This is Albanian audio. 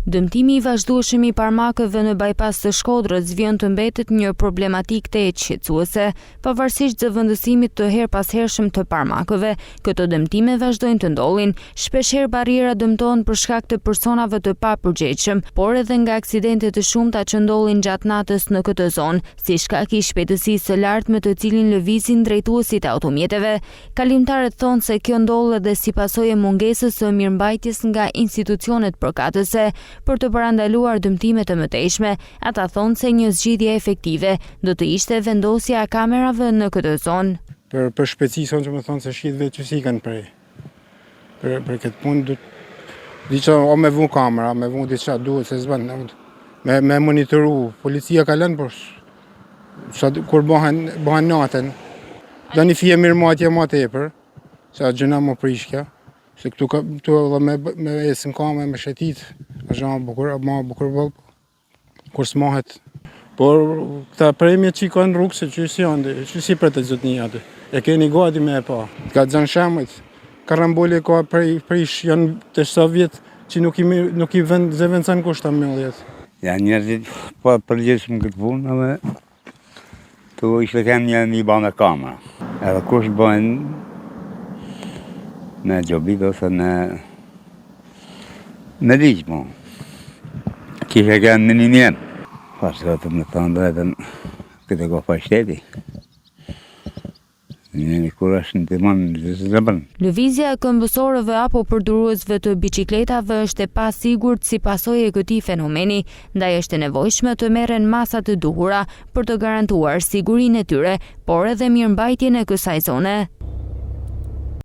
Dëmtimi i vazhdueshëm i parmakëve në bypass të Shkodrës vjen të mbetet një problematikë të shqetësuese, pavarësisht zëvendësimit të herpashershëm të parmakëve. Këto dëmtime vazhdojnë të ndodhin. Shpeshherë barriera dëmtohen për shkak të personave të papërgjegjshëm, por edhe nga aksidente të shumta që ndodhin gjatë natës në këtë zonë, si shkak i shpejtësisë së lartë me të cilin lëvizin drejtuesit e automjeteve. Kalimtarët thonë se kjo ndodh edhe si pasojë e mungesës së mirëmbajtjes nga institucionet përkatëse. Për të parandaluar dëmtime të mëtejshme, ata thonë se një zgjidhje efektive do të ishte vendosja e kamerave në këtë zonë. Për shpejtësi sonë që më thonë se shqitëve që si kanë prej. Për këtë punë, diqa o me vu kamera, me vu diqa duhet se zban, me monitoru. Policia ka lënë, por kur bëhen natën, do një fije mirëmatje ma tepër, se atë gjëna më prishkja. Se këtu edhe me esin kamë, me shetit, është ma bukur vëllë, kur s'mahet. Por këta premje që i ka në rrugë, se që si për të zotë një atë, e keni gati me e pa. Ka të zënë shemët, karamboli ka prish, janë të 7 vjetë që nuk i zëvendësan kushta mëlljet. Ja njerëzit po përgjithshëm këtë punë, edhe tu ishte kemë një banë kamera. Edhe kush bëjnë në gjobit ose në ligjë, mo. Kishe kënë në një njenë. Pasë të më thonë drejtën, këtë ko pa shteti. Njëni kur është në të manë zëbën. Lëvizja e këmbësorëve apo përdoruesve të biçikletave është e pasigurt si pasojë e këtij fenomeni, ndaj është e nevojshme të merren masa të duhura për të garantuar sigurinë e tyre, por edhe mirëmbajtjen e kësaj zone.